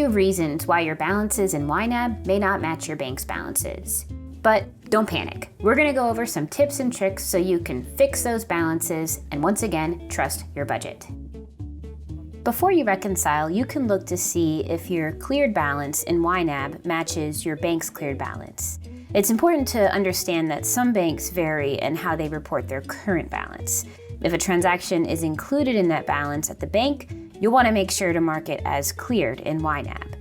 of reasons why your balances in YNAB may not match your bank's balances. But don't panic. We're going to go over some tips and tricks so you can fix those balances and once again, trust your budget. Before you reconcile, you can look to see if your cleared balance in YNAB matches your bank's cleared balance. It's important to understand that some banks vary in how they report their current balance. If a transaction is included in that balance at the bank, you'll want to make sure to mark it as cleared in YNAB.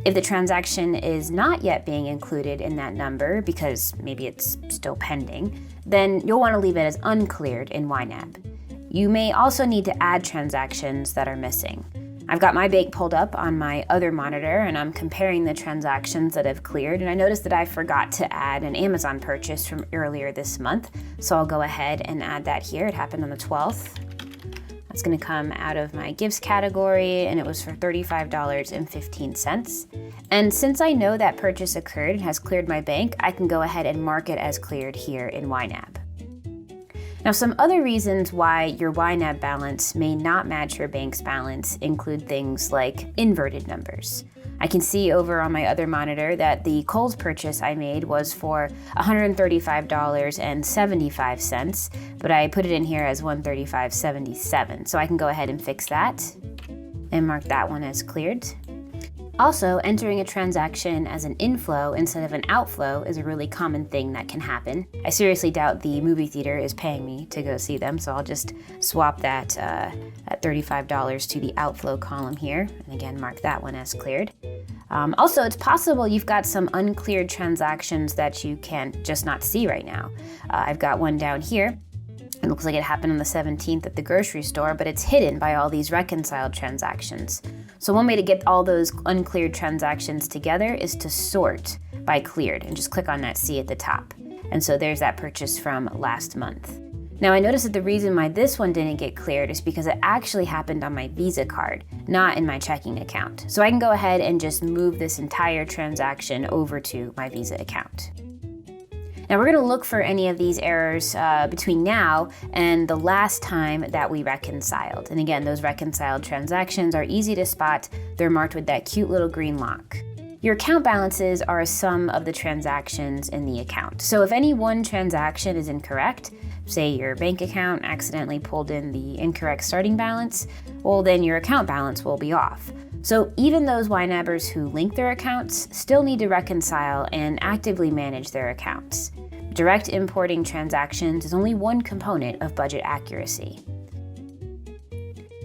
If the transaction is not yet being included in that number because maybe it's still pending, then you'll want to leave it as uncleared in YNAB. You may also need to add transactions that are missing. I've got my bank pulled up on my other monitor and I'm comparing the transactions that have cleared, and I noticed that I forgot to add an Amazon purchase from earlier this month, so I'll go ahead and add that here. It happened on the 12th. That's going to come out of my gifts category, and it was for $35.15. And since I know that purchase occurred and has cleared my bank, I can go ahead and mark it as cleared here in YNAB. Now, some other reasons why your YNAB balance may not match your bank's balance include things like inverted numbers. I can see over on my other monitor that the Kohl's purchase I made was for $135.75, but I put it in here as $135.77. So I can go ahead and fix that and mark that one as cleared. Also, entering a transaction as an inflow instead of an outflow is a really common thing that can happen. I seriously doubt the movie theater is paying me to go see them, so I'll just swap that at $35 to the outflow column here, and again, mark that one as cleared. Also, it's possible you've got some uncleared transactions that you can just not see right now. I've got one down here. It looks like it happened on the 17th at the grocery store, but it's hidden by all these reconciled transactions. So one way to get all those uncleared transactions together is to sort by cleared and just click on that C at the top. And so there's that purchase from last month. Now I noticed that the reason why this one didn't get cleared is because it actually happened on my Visa card, not in my checking account. So I can go ahead and just move this entire transaction over to my Visa account. Now we're going to look for any of these errors between now and the last time that we reconciled. And again, those reconciled transactions are easy to spot. They're marked with that cute little green lock. Your account balances are a sum of the transactions in the account. So if any one transaction is incorrect, say your bank account accidentally pulled in the incorrect starting balance, well then your account balance will be off. So even those YNABers who link their accounts still need to reconcile and actively manage their accounts. Direct importing transactions is only one component of budget accuracy.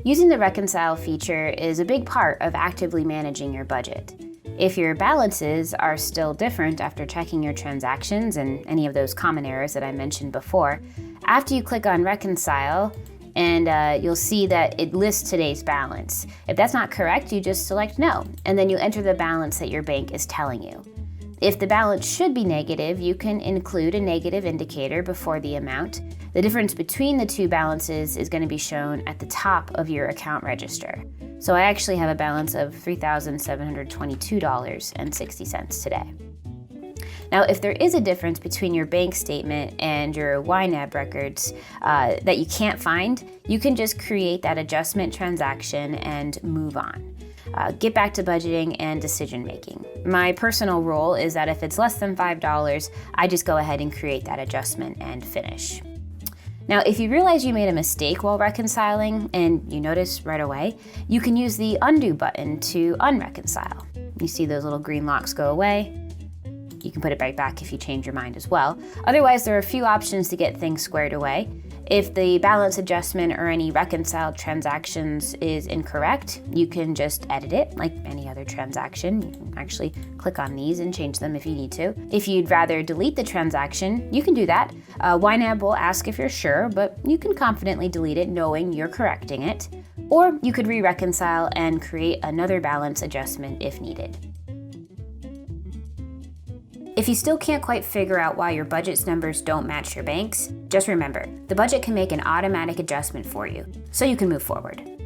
Using the reconcile feature is a big part of actively managing your budget. If your balances are still different after checking your transactions and any of those common errors that I mentioned before, after you click on reconcile, and you'll see that it lists today's balance. If that's not correct, you just select no, and then you enter the balance that your bank is telling you. If the balance should be negative, you can include a negative indicator before the amount. The difference between the two balances is going to be shown at the top of your account register. So I actually have a balance of $3,722.60 today. Now, if there is a difference between your bank statement and your YNAB records that you can't find, you can just create that adjustment transaction and move on. Get back to budgeting and decision making. My personal rule is that if it's less than $5, I just go ahead and create that adjustment and finish. Now, if you realize you made a mistake while reconciling and you notice right away, you can use the undo button to unreconcile. You see those little green locks go away. You can put it right back if you change your mind as well. Otherwise, there are a few options to get things squared away. If the balance adjustment or any reconciled transactions is incorrect, you can just edit it like any other transaction. You can actually click on these and change them if you need to. If you'd rather delete the transaction, you can do that. YNAB will ask if you're sure, but you can confidently delete it knowing you're correcting it. Or you could re-reconcile and create another balance adjustment if needed. If you still can't quite figure out why your budget's numbers don't match your bank's, just remember, the budget can make an automatic adjustment for you, so you can move forward.